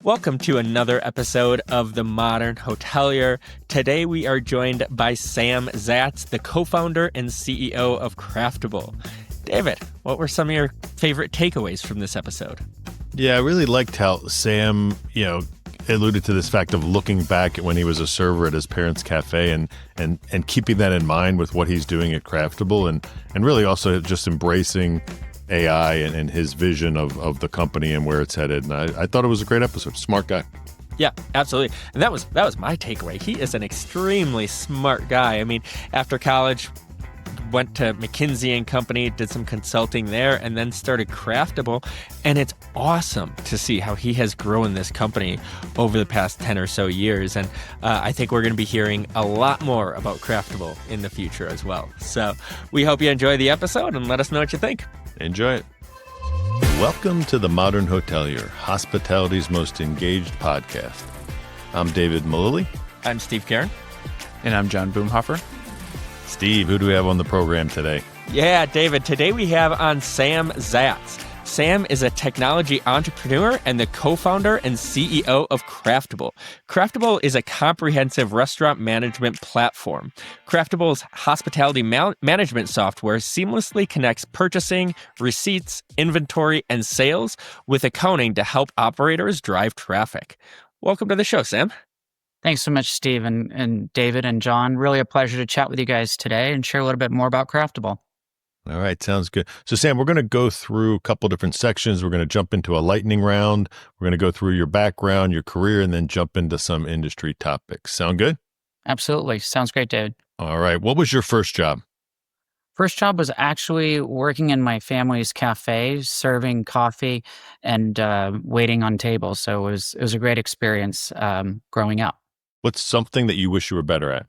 Welcome to another episode of The Modern Hotelier. Today we are joined by Sam Zats, the co-founder and CEO of Craftable. David, what were some of your favorite takeaways from this episode? Yeah, I really liked how Sam, alluded to this fact of looking back at when he was a server at his parents' cafe and keeping that in mind with what he's doing at Craftable and really also just embracing AI and his vision of the company and where it's headed. And I thought it was a great episode. Smart guy. Yeah, absolutely. And that was my takeaway. He is an extremely smart guy. I mean, after college, went to McKinsey Company, did some consulting there, and then started Craftable. And it's awesome to see how he has grown this company over the past 10 or so years. And I think we're going to be hearing a lot more about Craftable in the future as well. So we hope you enjoy the episode and let us know what you think. Enjoy it. Welcome to The Modern Hotelier, hospitality's most engaged podcast. I'm David Malili. I'm Steve Karen. And I'm John Boomhofer. Steve, who do we have on the program today? Yeah, David, today we have on Sam Zats. Sam is a technology entrepreneur and the co-founder and CEO of Craftable. Craftable is a comprehensive restaurant management platform. Craftable's hospitality management software seamlessly connects purchasing, receipts, inventory, and sales with accounting to help operators drive traffic. Welcome to the show, Sam. Thanks so much, Steve and David and John. Really a pleasure to chat with you guys today and share a little bit more about Craftable. All right, sounds good. So, Sam, we're going to go through a couple different sections. We're going to jump into a lightning round. We're going to go through your background, your career, and then jump into some industry topics. Sound good? Absolutely. Sounds great, David. All right. What was your first job? First job was actually working in my family's cafe, serving coffee and waiting on tables. So it was a great experience growing up. What's something that you wish you were better at?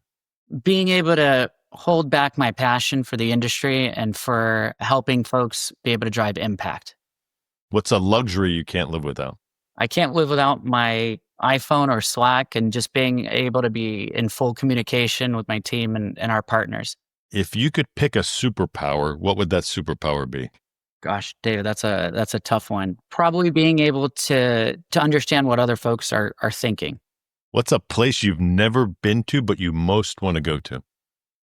Being able to hold back my passion for the industry and for helping folks be able to drive impact. What's a luxury you can't live without? I can't live without my iPhone or Slack and just being able to be in full communication with my team and our partners. If you could pick a superpower, what would that superpower be? Gosh, David, that's a tough one. Probably being able to understand what other folks are thinking. What's a place you've never been to but you most want to go to?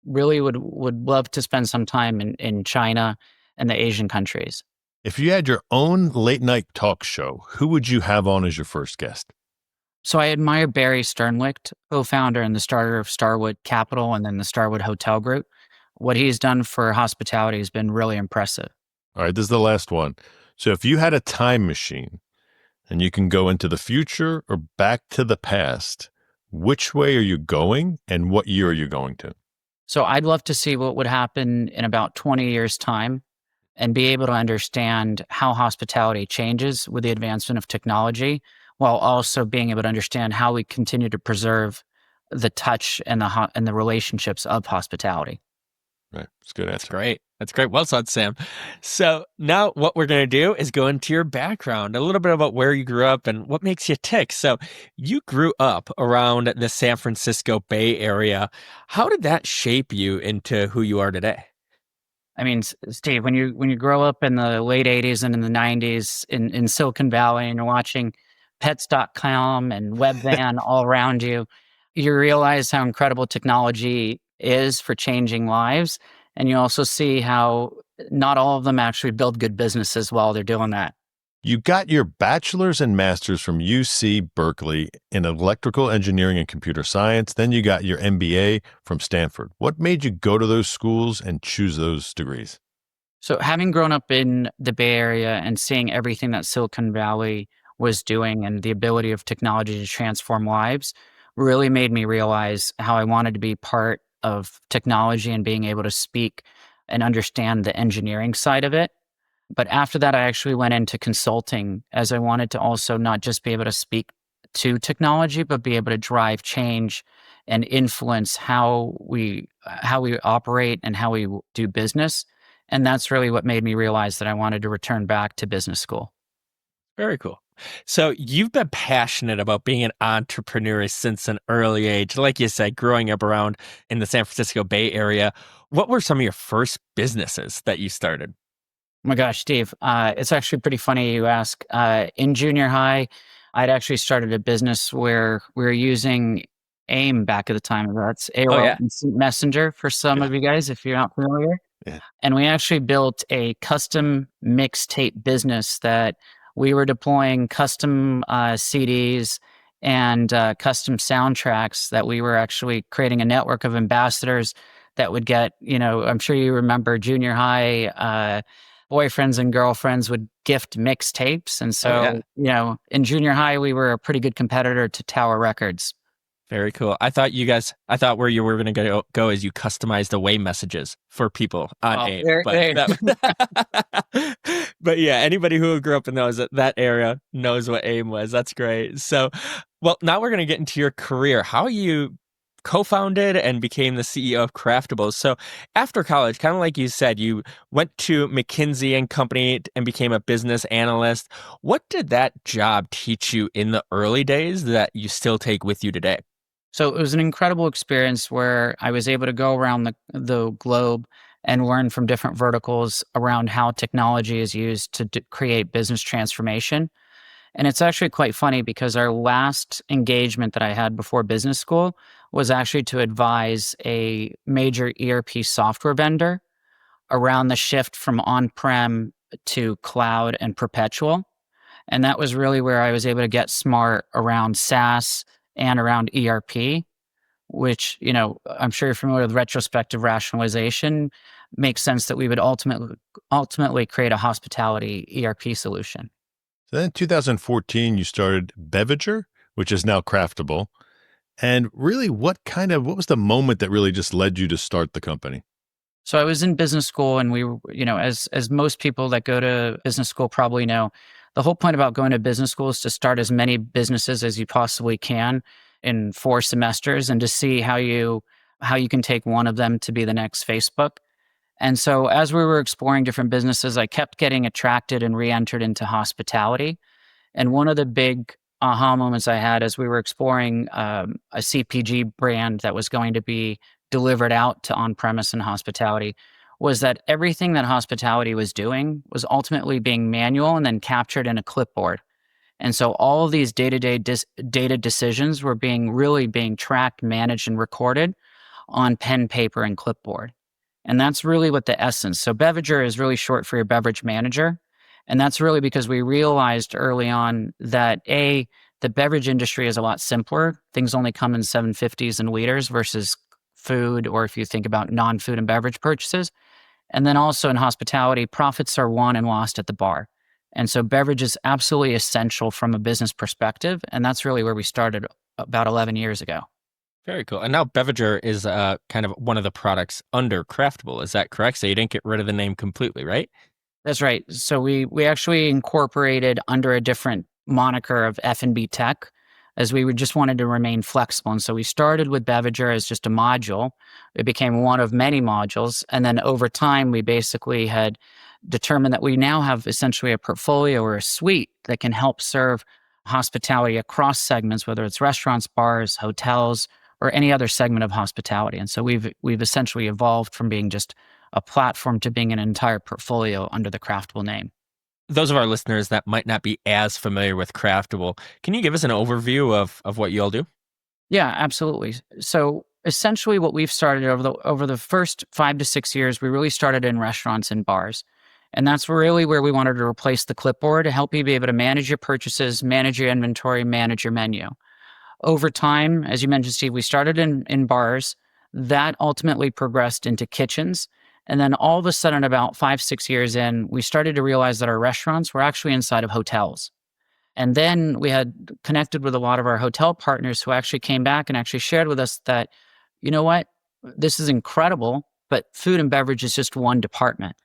Really would love to spend some time in China and the Asian countries. If you had your own late night talk show, who would you have on as your first guest? So I admire Barry Sternlicht, co-founder and the starter of Starwood Capital and then the Starwood Hotel Group. What he's done for hospitality has been really impressive. All right, this is the last one. So if you had a time machine and you can go into the future or back to the past, which way are you going and what year are you going to? So I'd love to see what would happen in about 20 years' time and be able to understand how hospitality changes with the advancement of technology, while also being able to understand how we continue to preserve the touch and the relationships of hospitality. Right. That's a good answer. That's great. Well said, Sam. So now what we're going to do is go into your background, a little bit about where you grew up and what makes you tick. So you grew up around the San Francisco Bay Area. How did that shape you into who you are today? I mean, Steve, when you grow up in the late 80s and in the 90s in Silicon Valley and you're watching pets.com and Webvan all around you, you realize how incredible technology is for changing lives. And you also see how not all of them actually build good businesses while they're doing that. You got your bachelor's and master's from UC Berkeley in electrical engineering and computer science. Then you got your MBA from Stanford. What made you go to those schools and choose those degrees? So having grown up in the Bay Area and seeing everything that Silicon Valley was doing and the ability of technology to transform lives really made me realize how I wanted to be part of technology and being able to speak and understand the engineering side of it. But after that, I actually went into consulting as I wanted to also not just be able to speak to technology, but be able to drive change and influence how we operate and how we do business. And that's really what made me realize that I wanted to return back to business school. Very cool. So you've been passionate about being an entrepreneur since an early age. Like you said, growing up around in the San Francisco Bay Area, what were some of your first businesses that you started? Oh my gosh, Steve, it's actually pretty funny you ask. In junior high, I'd actually started a business where we were using AIM back at the time. That's Oh AOL yeah. Instant Messenger for some Yeah. of you guys, if you're not familiar. Yeah. And we actually built a custom mixtape business that we were deploying custom CDs and custom soundtracks that we were actually creating a network of ambassadors that would get, I'm sure you remember junior high boyfriends and girlfriends would gift mixtapes. And Oh yeah. so, in junior high, we were a pretty good competitor to Tower Records. Very cool. I thought where you were going to go is you customized away messages for people on Oh, AIM. there, But there. but yeah, anybody who grew up in that era knows what AIM was. That's great. So, well, now we're going to get into your career. How you co-founded and became the CEO of Craftable. So, after college, kind of like you said, you went to McKinsey and Company and became a business analyst. What did that job teach you in the early days that you still take with you today? So it was an incredible experience where I was able to go around the globe and learn from different verticals around how technology is used to create business transformation. And it's actually quite funny because our last engagement that I had before business school was actually to advise a major ERP software vendor around the shift from on-prem to cloud and perpetual. And that was really where I was able to get smart around SaaS and around ERP, which, I'm sure you're familiar with retrospective rationalization, makes sense that we would ultimately create a hospitality ERP solution. So then in 2014, you started Bevager, which is now Craftable. And really, what was the moment that really just led you to start the company? So I was in business school, and we were, as most people that go to business school probably know, the whole point about going to business school is to start as many businesses as you possibly can in 4 semesters, and to see how you can take one of them to be the next Facebook. And so as we were exploring different businesses, I kept getting attracted and re-entered into hospitality. And one of the big aha moments I had as we were exploring a CPG brand that was going to be delivered out to on premise and hospitality was that everything that hospitality was doing was ultimately being manual and then captured in a clipboard. And so all of these day-to-day data decisions were being tracked, managed, and recorded on pen, paper, and clipboard. And that's really what the essence. So Bevager is really short for your beverage manager. And that's really because we realized early on that the beverage industry is a lot simpler. Things only come in 750s and liters versus food, or if you think about non-food and beverage purchases. And then also in hospitality, profits are won and lost at the bar. And so beverage is absolutely essential from a business perspective. And that's really where we started about 11 years ago. Very cool. And now Bevager is kind of one of the products under Craftable. Is that correct? So you didn't get rid of the name completely, right? That's right. So we actually incorporated under a different moniker of F&B Tech, as we just wanted to remain flexible. And so we started with Bevager as just a module. It became one of many modules. And then over time, we basically had determined that we now have essentially a portfolio or a suite that can help serve hospitality across segments, whether it's restaurants, bars, hotels, or any other segment of hospitality. And so we've essentially evolved from being just a platform to being an entire portfolio under the Craftable name. Those of our listeners that might not be as familiar with Craftable, can you give us an overview of what you all do? Yeah, absolutely. So essentially what we've started over the first 5 to 6 years, we really started in restaurants and bars. And that's really where we wanted to replace the clipboard to help you be able to manage your purchases, manage your inventory, manage your menu. Over time, as you mentioned, Steve, we started in bars. That ultimately progressed into kitchens. And then all of a sudden, about 5, 6 years in, we started to realize that our restaurants were actually inside of hotels. And then we had connected with a lot of our hotel partners who actually came back and actually shared with us that, you know what, this is incredible, but food and beverage is just one department.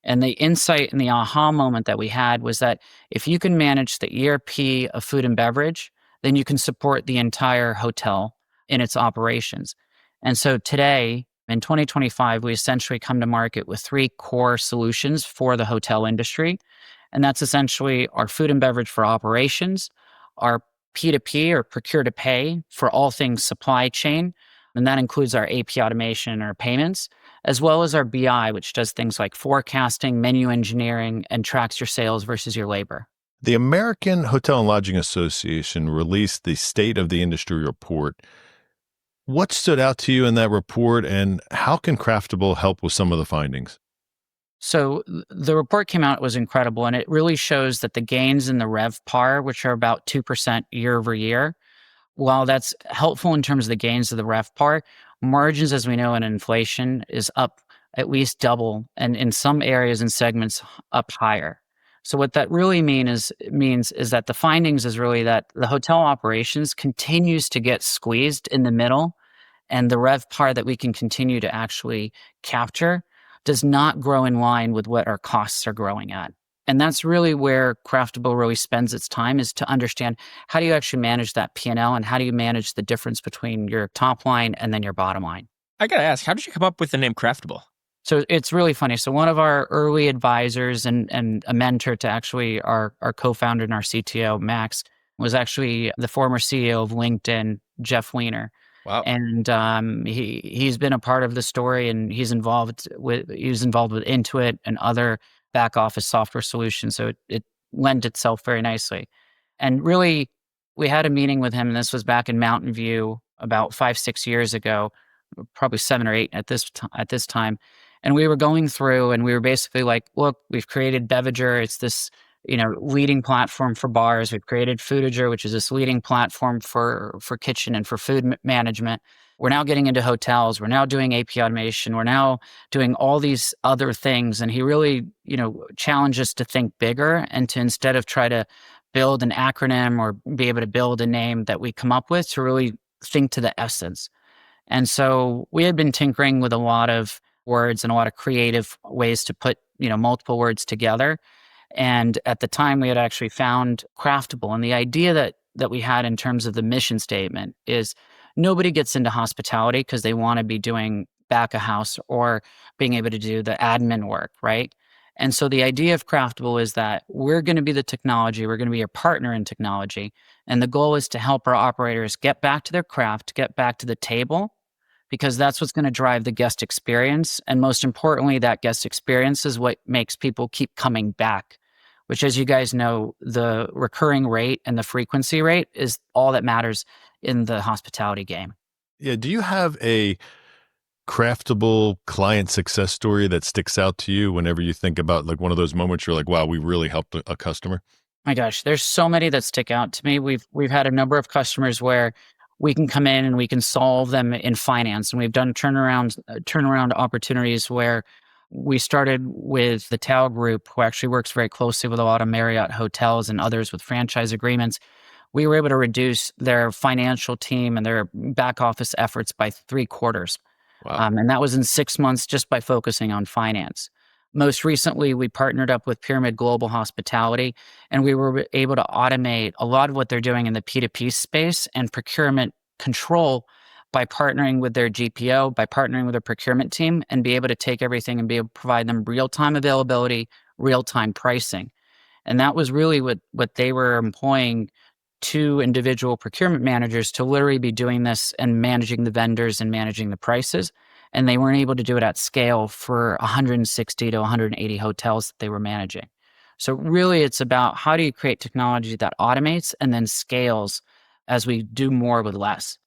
And the insight and the aha moment that we had was that if you can manage the ERP of food and beverage, then you can support the entire hotel in its operations. And so today, in 2025, we essentially come to market with 3 core solutions for the hotel industry. And that's essentially our food and beverage for operations, our P2P or procure to pay for all things supply chain. And that includes our AP automation and our payments, as well as our BI, which does things like forecasting, menu engineering, and tracks your sales versus your labor. The American Hotel and Lodging Association released the State of the Industry report. What stood out to you in that report, and how can Craftable help with some of the findings? So the report came out, it was incredible, and it really shows that the gains in the RevPAR, which are about 2% year over year, while that's helpful in terms of the gains of the RevPAR, margins, as we know in inflation, is up at least double, and in some areas and segments up higher. So what that really means is that the findings is really that the hotel operations continues to get squeezed in the middle, and the RevPAR that we can continue to actually capture does not grow in line with what our costs are growing at. And that's really where Craftable really spends its time, is to understand how do you actually manage that P&L, and how do you manage the difference between your top line and then your bottom line. I gotta ask, how did you come up with the name Craftable? So it's really funny. So one of our early advisors and a mentor to actually our co-founder and our CTO, Max, was actually the former CEO of LinkedIn, Jeff Weiner. Wow. And he's been a part of the story, and he was involved with Intuit and other back office software solutions. So it lent itself very nicely. And really, we had a meeting with him, and this was back in Mountain View about 5-6 years ago, probably 7 or 8 at this time. And we were going through, and we were basically like, look, we've created Bevager. It's this, leading platform for bars. We've created Foodager, which is this leading platform for kitchen and for food management. We're now getting into hotels. We're now doing AP automation. We're now doing all these other things. And he really, challenged us to think bigger, and to, instead of try to build an acronym or be able to build a name that we come up with, to really think to the essence. And so we had been tinkering with a lot of words and a lot of creative ways to put, multiple words together. And at the time, we had actually found Craftable. And the idea that we had in terms of the mission statement is, nobody gets into hospitality because they want to be doing back of house or being able to do the admin work, right? And so the idea of Craftable is that we're going to be the technology, we're going to be a partner in technology. And the goal is to help our operators get back to their craft, get back to the table, because that's what's going to drive the guest experience. And most importantly, that guest experience is what makes people keep coming back, which, as you guys know, the recurring rate and the frequency rate is all that matters in the hospitality game. Yeah. Do you have a Craftable client success story that sticks out to you whenever you think about like one of those moments you're like, wow, we really helped a customer? My gosh, there's so many that stick out to me. We've had a number of customers where we can come in and we can solve them in finance, and we've done turnaround opportunities where we started with the Tao Group, who actually works very closely with a lot of Marriott hotels and others with franchise agreements. We were able to reduce their financial team and their back office efforts by 3/4. Wow. And that was in 6 months, just by focusing on finance. Most recently, we partnered up with Pyramid Global Hospitality, and we were able to automate a lot of what they're doing in the P2P space and procurement control by partnering with their GPO, by partnering with their procurement team, and be able to take everything and be able to provide them real-time availability, real-time pricing. And that was really what they were employing, two individual procurement managers to literally be doing this and managing the vendors and managing the prices. And they weren't able to do it at scale for 160 to 180 hotels that they were managing. So really, it's about, how do you create technology that automates and then scales as we do more with less.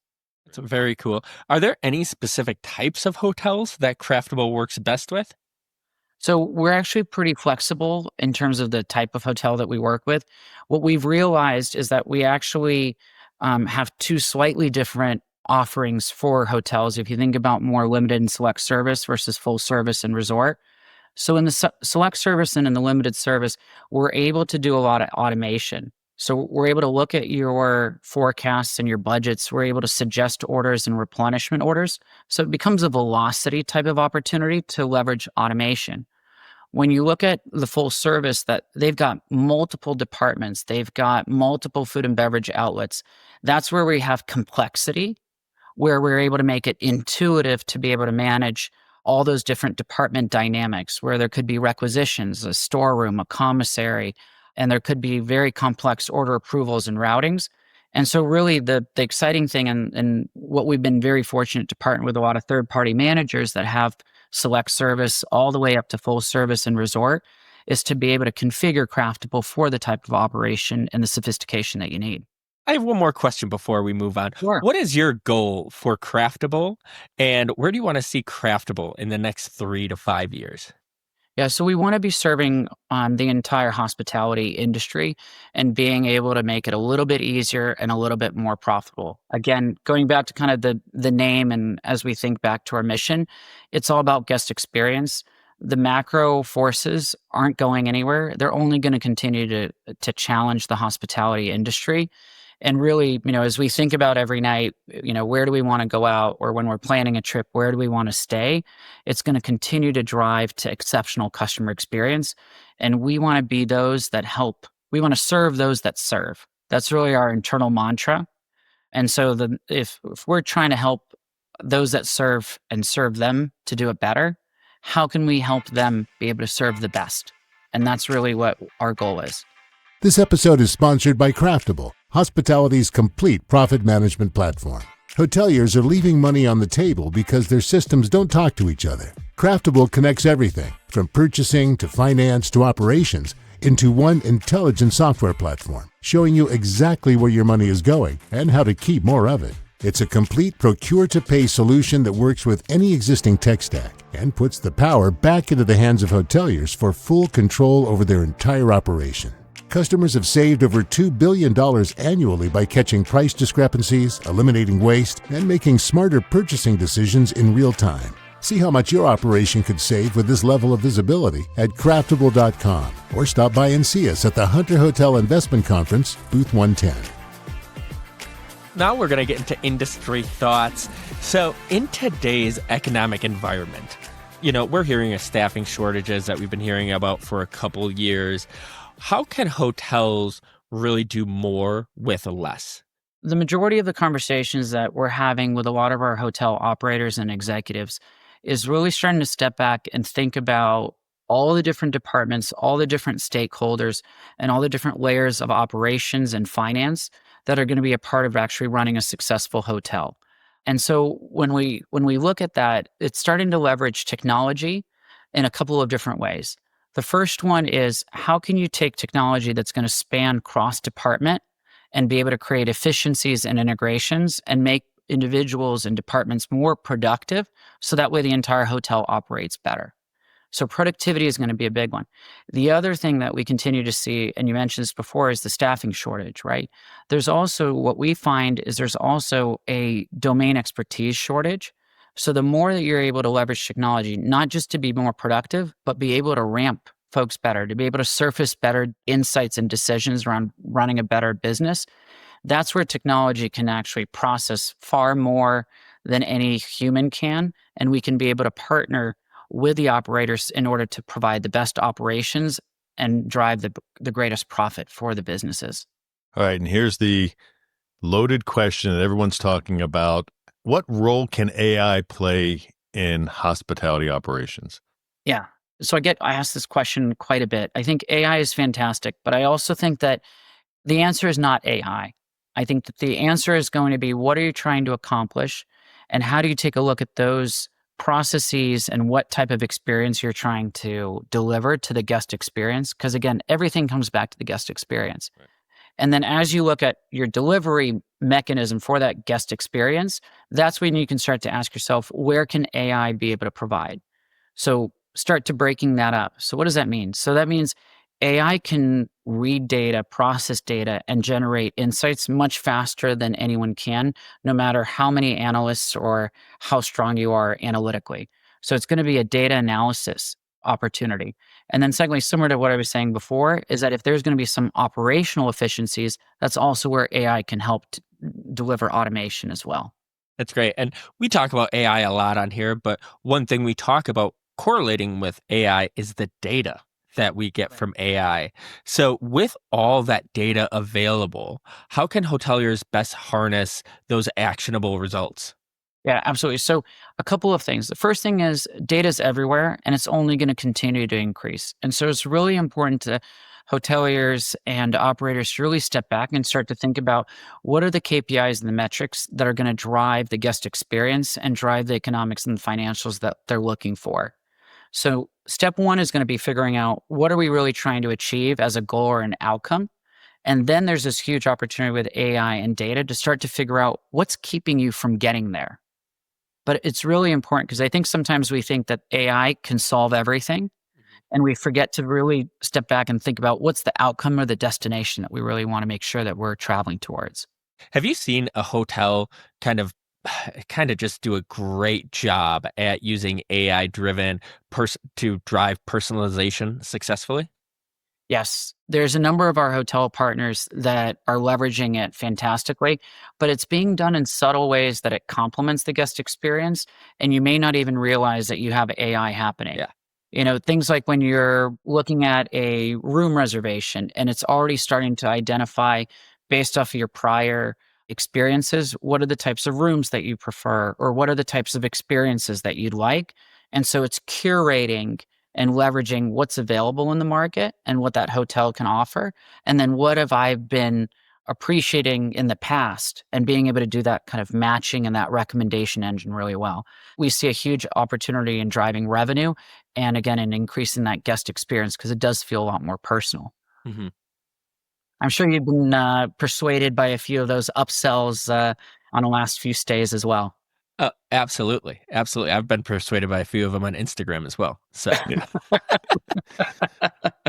It's very cool. Are there any specific types of hotels that Craftable works best with? So we're actually pretty flexible in terms of the type of hotel that we work with. What we've realized is that we actually have two slightly different offerings for hotels. If you think about more limited and select service versus full service and resort. So in the select service and in the limited service, we're able to do a lot of automation. So we're able to look at your forecasts and your budgets. We're able to suggest orders and replenishment orders. So it becomes a velocity type of opportunity to leverage automation. When you look at the full service, that they've got multiple departments, they've got multiple food and beverage outlets. That's where we have complexity, where we're able to make it intuitive to be able to manage all those different department dynamics, where there could be requisitions, a storeroom, a commissary, and there could be very complex order approvals and routings. And so really the exciting thing, and what we've been very fortunate to partner with a lot of third-party managers that have select service all the way up to full service and resort, is to be able to configure Craftable for the type of operation and the sophistication that you need. I have one more question before we move on. Sure. What is your goal for Craftable, and where do you want to see Craftable in the next 3 to 5 years? Yeah, so we want to be serving the entire hospitality industry and being able to make it a little bit easier and a little bit more profitable. Again, going back to kind of the name, and as we think back to our mission, it's all about guest experience. The macro forces aren't going anywhere. They're only going to continue to challenge the hospitality industry. And really, as we think about every night, where do we want to go out, or when we're planning a trip, where do we want to stay? It's going to continue to drive to exceptional customer experience. And we want to be those that help. We want to serve those that serve. That's really our internal mantra. And so if we're trying to help those that serve and serve them to do it better, how can we help them be able to serve the best? And that's really what our goal is. This episode is sponsored by Craftable, hospitality's complete profit management platform. Hoteliers are leaving money on the table because their systems don't talk to each other. Craftable connects everything, from purchasing to finance to operations, into one intelligent software platform, showing you exactly where your money is going and how to keep more of it. It's a complete procure-to-pay solution that works with any existing tech stack and puts the power back into the hands of hoteliers for full control over their entire operation. Customers have saved over $2 billion annually by catching price discrepancies, eliminating waste, and making smarter purchasing decisions in real time. See how much your operation could save with this level of visibility at craftable.com, or stop by and see us at the Hunter Hotel Investment Conference, booth 110. Now we're going to get into industry thoughts. So in today's economic environment, we're hearing of staffing shortages that we've been hearing about for a couple years. How can hotels really do more with less? The majority of the conversations that we're having with a lot of our hotel operators and executives is really starting to step back and think about all the different departments, all the different stakeholders, and all the different layers of operations and finance that are going to be a part of actually running a successful hotel. And so when we look at that, it's starting to leverage technology in a couple of different ways. The first one is, how can you take technology that's going to span cross-department and be able to create efficiencies and integrations and make individuals and departments more productive, so that way the entire hotel operates better. So productivity is going to be a big one. The other thing that we continue to see, and you mentioned this before, is the staffing shortage, right? There's also, what we find is there's also a domain expertise shortage. So the more that you're able to leverage technology, not just to be more productive, but be able to ramp folks better, to be able to surface better insights and decisions around running a better business, that's where technology can actually process far more than any human can. And we can be able to partner with the operators in order to provide the best operations and drive the greatest profit for the businesses. All right, and here's the loaded question that everyone's talking about. What role can AI play in hospitality operations? Yeah. So I asked this question quite a bit. I think AI is fantastic, but I also think that the answer is not AI. I think that the answer is going to be, what are you trying to accomplish? And how do you take a look at those processes and what type of experience you're trying to deliver to the guest experience? Because again, everything comes back to the guest experience. Right. And then as you look at your delivery mechanism for that guest experience, that's when you can start to ask yourself, where can AI be able to provide? So start to breaking that up. So what does that mean? So that means AI can read data, process data, and generate insights much faster than anyone can, no matter how many analysts or how strong you are analytically. So it's going to be a data analysis opportunity. And then secondly, similar to what I was saying before, is that if there's going to be some operational efficiencies, that's also where AI can help deliver automation as well. That's great. And we talk about AI a lot on here, but one thing we talk about correlating with AI is the data that we get from AI. So with all that data available, how can hoteliers best harness those actionable results? Yeah, absolutely. So a couple of things. The first thing is, data is everywhere and it's only going to continue to increase. And so it's really important to hoteliers and operators to really step back and start to think about, what are the KPIs and the metrics that are going to drive the guest experience and drive the economics and the financials that they're looking for. So step one is going to be figuring out what are we really trying to achieve as a goal or an outcome. And then there's this huge opportunity with AI and data to start to figure out what's keeping you from getting there. But it's really important because I think sometimes we think that AI can solve everything. And we forget to really step back and think about what's the outcome or the destination that we really want to make sure that we're traveling towards. Have you seen a hotel kind of just do a great job at using AI driven to drive personalization successfully? Yes, there's a number of our hotel partners that are leveraging it fantastically, but it's being done in subtle ways that it complements the guest experience, and you may not even realize that you have AI happening. Yeah. Things like when you're looking at a room reservation and it's already starting to identify based off of your prior experiences, what are the types of rooms that you prefer, or what are the types of experiences that you'd like? And so it's curating and leveraging what's available in the market and what that hotel can offer. And then what have I been appreciating in the past and being able to do that kind of matching and that recommendation engine really well. We see a huge opportunity in driving revenue and again, in increasing that guest experience because it does feel a lot more personal. Hmm. I'm sure you've been persuaded by a few of those upsells on the last few stays as well. Absolutely. Absolutely. I've been persuaded by a few of them on Instagram as well. So, Yeah.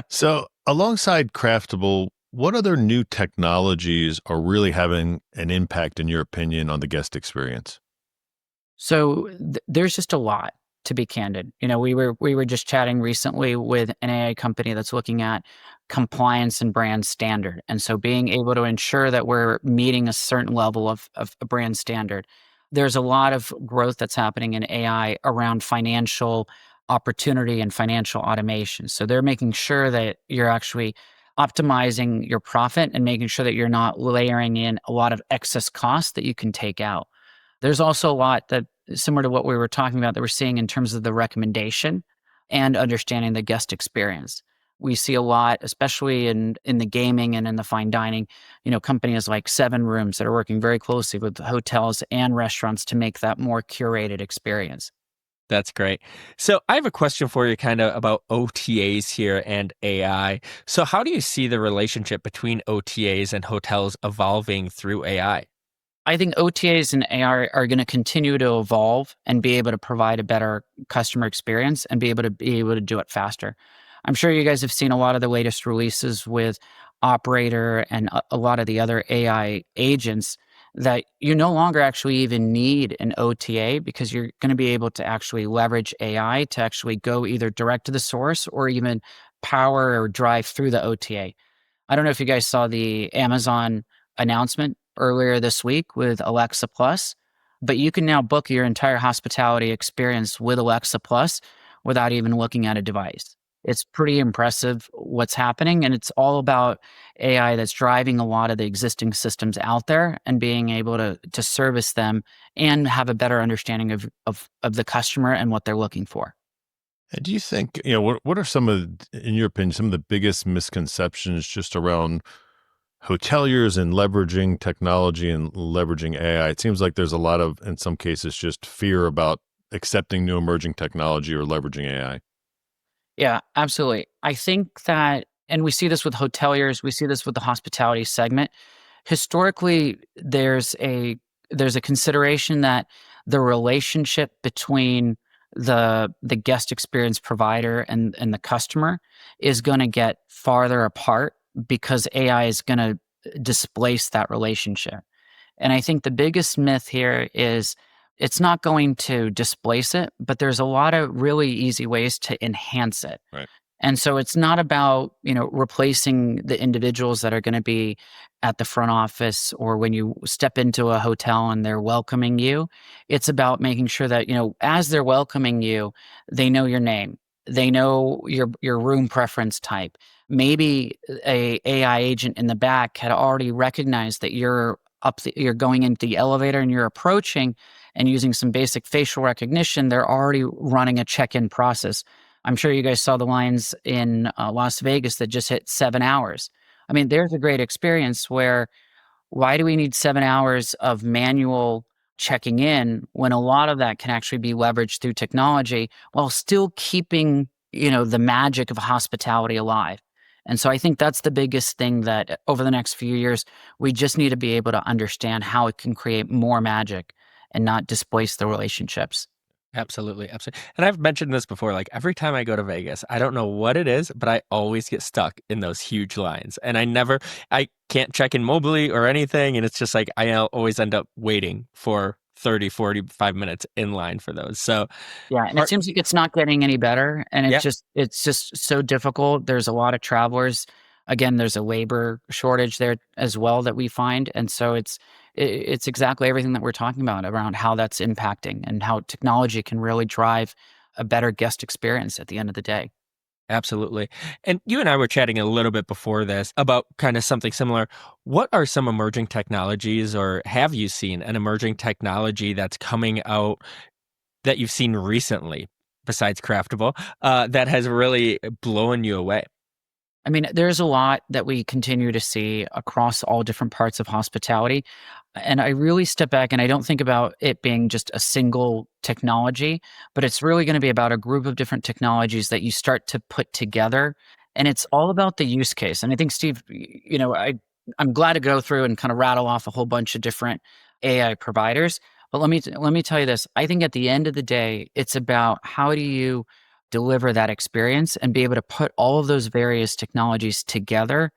So, alongside Craftable, what other new technologies are really having an impact, in your opinion, on the guest experience? So there's just a lot, to be candid. We were just chatting recently with an AI company that's looking at compliance and brand standard, and so being able to ensure that we're meeting a certain level of a brand standard. There's a lot of growth that's happening in AI around financial opportunity and financial automation. So they're making sure that you're actually optimizing your profit and making sure that you're not layering in a lot of excess costs that you can take out. There's also a lot that similar to what we were talking about that we're seeing in terms of the recommendation and understanding the guest experience. We see a lot, especially in the gaming and in the fine dining, companies like Seven Rooms that are working very closely with hotels and restaurants to make that more curated experience. that's great. So I have a question for you kind of about OTAs here and AI. So how do you see the relationship between OTAs and hotels evolving through AI? I think OTAs and AI are going to continue to evolve and be able to provide a better customer experience and be able to do it faster. I'm sure you guys have seen a lot of the latest releases with Operator and a lot of the other AI agents that you no longer actually even need an OTA because you're going to be able to actually leverage AI to actually go either direct to the source or even power or drive through the OTA. I don't know if you guys saw the Amazon announcement earlier this week with Alexa Plus, but you can now book your entire hospitality experience with Alexa Plus without even looking at a device. It's pretty impressive what's happening, and it's all about AI that's driving a lot of the existing systems out there and being able to service them and have a better understanding of the customer and what they're looking for. And do you think, what are some of, in your opinion, some of the biggest misconceptions just around hoteliers and leveraging technology and leveraging AI? It seems like there's a lot of, in some cases, just fear about accepting new emerging technology or leveraging AI. Yeah, absolutely. I think that, and we see this with hoteliers, we see this with the hospitality segment. Historically, there's a consideration that the relationship between the guest experience provider and the customer is going to get farther apart because AI is going to displace that relationship. And I think the biggest myth here is it's not going to displace it, but there's a lot of really easy ways to enhance it. Right. And so it's not about, replacing the individuals that are going to be at the front office or when you step into a hotel and they're welcoming you. It's about making sure that, as they're welcoming you, they know your name. They know your room preference type. Maybe a AI agent in the back had already recognized that you're going into the elevator and you're approaching and using some basic facial recognition, they're already running a check-in process. I'm sure you guys saw the lines in Las Vegas that just hit 7 hours. I mean, there's a great experience where why do we need 7 hours of manual checking in when a lot of that can actually be leveraged through technology while still keeping the magic of hospitality alive. And so I think that's the biggest thing that over the next few years, we just need to be able to understand how it can create more magic and not displace the relationships. Absolutely, absolutely. And I've mentioned this before, like every time I go to Vegas, I don't know what it is, but I always get stuck in those huge lines. And I can't check in mobily or anything. And it's just like always end up waiting for 30, 45 minutes in line for those. So, Yeah, and it part, seems like it's not getting any better, and yeah, it's just so difficult. There's a lot of travelers. Again, there's a labor shortage there as well that we find, and so it's exactly everything that we're talking about around how that's impacting and how technology can really drive a better guest experience at the end of the day. absolutely. And you and I were chatting a little bit before this about kind of something similar. What are some emerging technologies, or have you seen an emerging technology that's coming out that you've seen recently, besides Craftable, that has really blown you away? I mean, there's a lot that we continue to see across all different parts of hospitality. And I really step back and I don't think about it being just a single technology, but it's really going to be about a group of different technologies that you start to put together. And it's all about the use case. And I think, Steve, I'm glad to go through and kind of rattle off a whole bunch of different AI providers. But let me tell you this. I think at the end of the day, it's about how do you deliver that experience and be able to put all of those various technologies together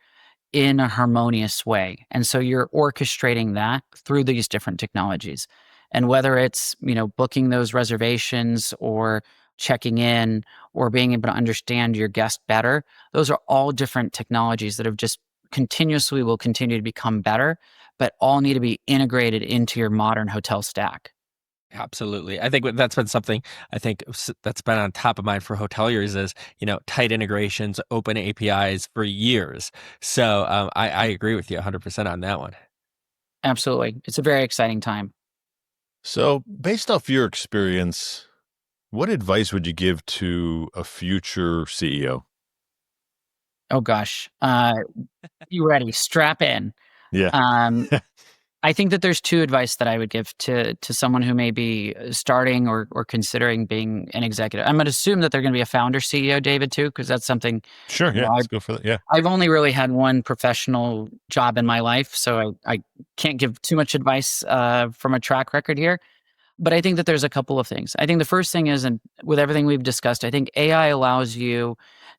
in a harmonious way. And so you're orchestrating that through these different technologies. And whether it's, booking those reservations or checking in or being able to understand your guest better, those are all different technologies that have just continuously will continue to become better, but all need to be integrated into your modern hotel stack. Absolutely. I think that's been something that's been on top of mind for hoteliers is, tight integrations, open APIs for years. So I agree with you 100% on that one. Absolutely. It's a very exciting time. So, based off your experience, what advice would you give to a future CEO? Oh gosh. You ready? Strap in. Yeah. Um, I think that there's two advice that I would give to someone who may be starting or considering being an executive. I'm going to assume that they're going to be a founder CEO, David, too, because that's something Sure. you Yeah. know, I, Let's go for that. Yeah. I've only really had one professional job in my life, so I can't give too much advice from a track record here. But I think that there's a couple of things. I think the first thing is, and with everything we've discussed, I think AI allows you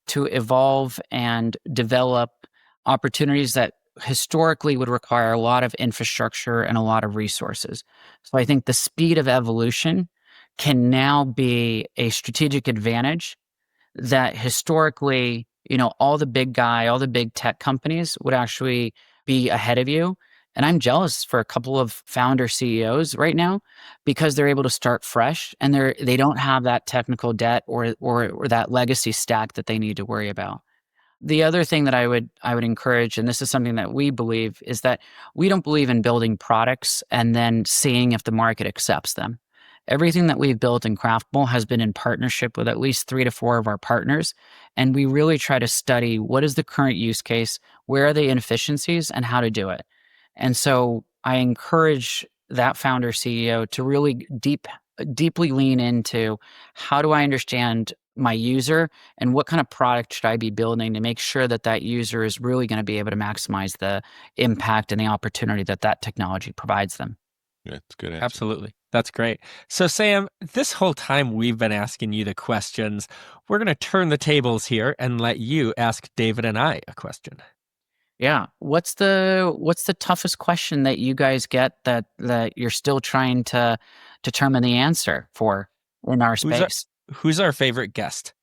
to evolve and develop opportunities that historically would require a lot of infrastructure and a lot of resources. So I think the speed of evolution can now be a strategic advantage that historically, all the big tech companies would actually be ahead of you. And I'm jealous for a couple of founder CEOs right now because they're able to start fresh and they don't have that technical debt or that legacy stack that they need to worry about. The other thing that I would encourage, and this is something that we believe, is that we don't believe in building products and then seeing if the market accepts them. Everything that we've built in Craftable has been in partnership with at least 3 to 4 of our partners. And we really try to study what is the current use case, where are the inefficiencies, and how to do it. And so I encourage that founder CEO to really deeply lean into how do I understand my user and what kind of product should I be building to make sure that that user is really going to be able to maximize the impact and the opportunity that that technology provides them. Yeah. It's a good answer. Absolutely. That's great. So, Sam, this whole time we've been asking you the questions. We're going to turn the tables here and let you ask David and I a question. Yeah. What's the toughest question that you guys get that you're still trying to determine the answer for in our Who's our, space? who's our favorite guest?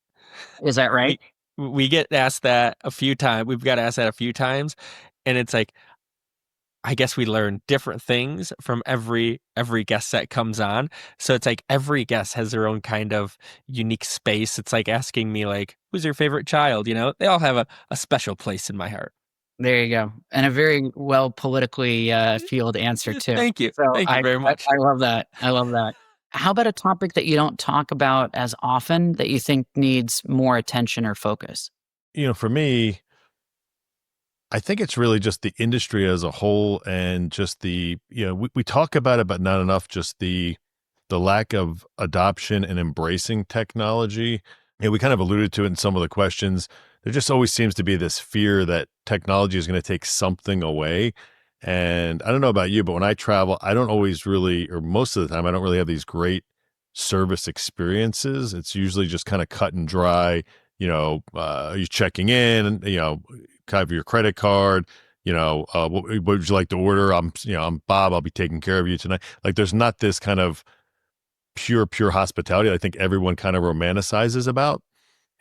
Is that right? We get asked that a few times. We've got asked that a few times, and it's like, I guess we learn different things from every guest that comes on. So it's like every guest has their own kind of unique space. It's like asking me like, who's your favorite child? They all have a special place in my heart. There you go. And a very well politically field answer too. Thank you. So Thank you I, very I much. I love that. I love that. How about a topic that you don't talk about as often that you think needs more attention or focus? For me, I think it's really just the industry as a whole and just we talk about it, but not enough, just the lack of adoption and embracing technology we kind of alluded to it in some of the questions. There just always seems to be this fear that technology is going to take something away. And I don't know about you, but when I travel, I don't always really, or most of the time, I don't really have these great service experiences. It's usually just kind of cut and dry. You're checking in, kind of your credit card, what would you like to order? I'm Bob. I'll be taking care of you tonight. Like, there's not this kind of pure hospitality I think everyone kind of romanticizes about.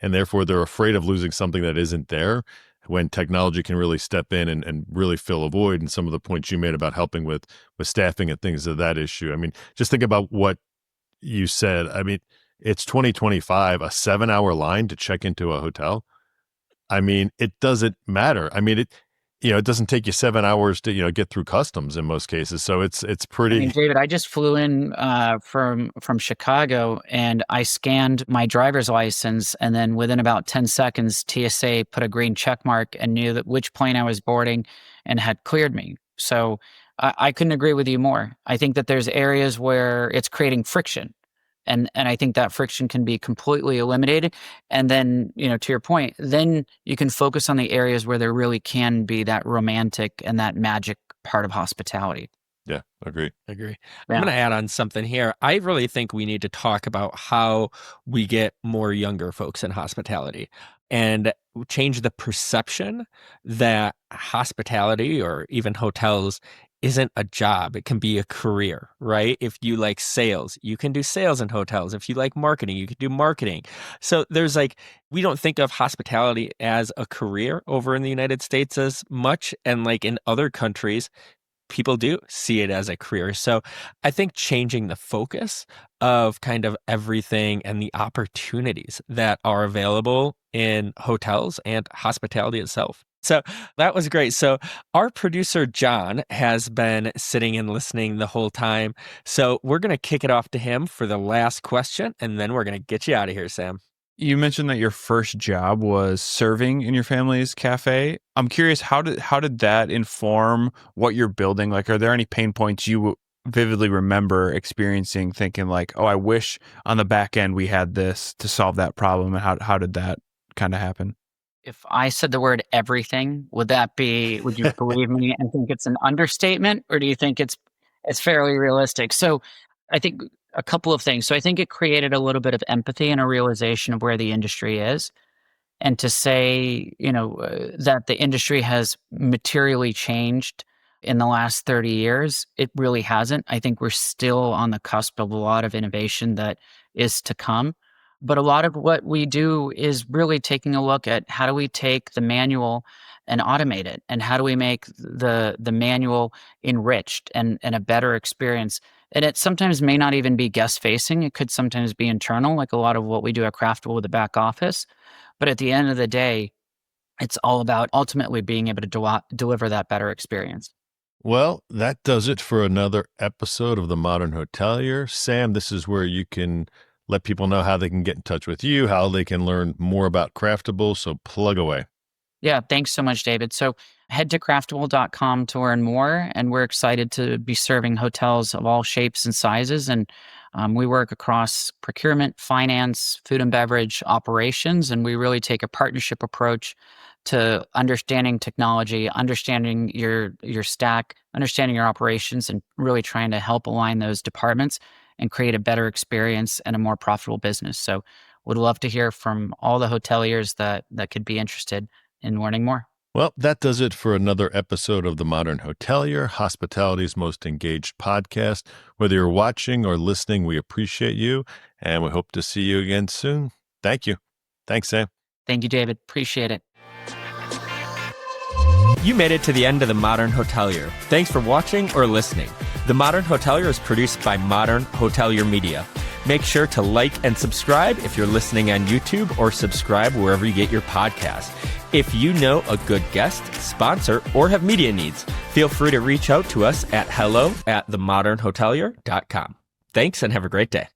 And therefore they're afraid of losing something that isn't there when technology can really step in and really fill a void. And some of the points you made about helping with staffing and things of that issue. I mean, just think about what you said. I mean, it's 2025, a 7-hour line to check into a hotel. I mean, it doesn't matter. I mean, it doesn't take you 7 hours to, get through customs in most cases. So it's pretty. I mean, David, I just flew in from Chicago, and I scanned my driver's license, and then within about 10 seconds, TSA put a green check mark and knew that which plane I was boarding and had cleared me. So I couldn't agree with you more. I think that there's areas where it's creating friction. And I think that friction can be completely eliminated. And then, to your point, then you can focus on the areas where there really can be that romantic and that magic part of hospitality. Yeah, agree. Yeah. Yeah. I'm going to add on something here. I really think we need to talk about how we get more younger folks in hospitality and change the perception that hospitality or even hotels isn't a job. It can be a career, right? If you like sales, you can do sales in hotels. If you like marketing, you can do marketing. So there's we don't think of hospitality as a career over in the United States as much. And in other countries, people do see it as a career. So I think changing the focus of kind of everything and the opportunities that are available in hotels and hospitality itself. So that was great. So our producer, John, has been sitting and listening the whole time. So we're going to kick it off to him for the last question, and then we're going to get you out of here, Sam. You mentioned that your first job was serving in your family's cafe. I'm curious, how did that inform what you're building? Like, are there any pain points you vividly remember experiencing, thinking oh, I wish on the back end we had this to solve that problem? And how did that kind of happen? If I said the word everything, would you believe me and think it's an understatement, or do you think it's fairly realistic? So I think a couple of things. So I think it created a little bit of empathy and a realization of where the industry is. And to say, that the industry has materially changed in the last 30 years, it really hasn't. I think we're still on the cusp of a lot of innovation that is to come. But a lot of what we do is really taking a look at how do we take the manual and automate it, and how do we make the manual enriched and a better experience. And it sometimes may not even be guest facing. It could sometimes be internal, like a lot of what we do at Craftable with the back office. But at the end of the day, it's all about ultimately being able to deliver that better experience. Well, that does it for another episode of The Modern Hotelier. Sam, this is where you can let people know how they can get in touch with you, how they can learn more about Craftable. So plug away. Yeah, thanks so much, David. So head to craftable.com to learn more. And we're excited to be serving hotels of all shapes and sizes. And we work across procurement, finance, food and beverage, operations. And we really take a partnership approach to understanding technology, understanding your stack, understanding your operations, and really trying to help align those departments and create a better experience and a more profitable business. So would love to hear from all the hoteliers that could be interested in learning more. Well, that does it for another episode of The Modern Hotelier, hospitality's most engaged podcast. Whether you're watching or listening, we appreciate you, and we hope to see you again soon. Thank you. Thanks, Sam. Thank you, David. Appreciate it. You made it to the end of The Modern Hotelier. Thanks for watching or listening. The Modern Hotelier is produced by Modern Hotelier Media. Make sure to like and subscribe if you're listening on YouTube, or subscribe wherever you get your podcasts. If you know a good guest, sponsor, or have media needs, feel free to reach out to us at hello@themodernhotelier.com. Thanks and have a great day.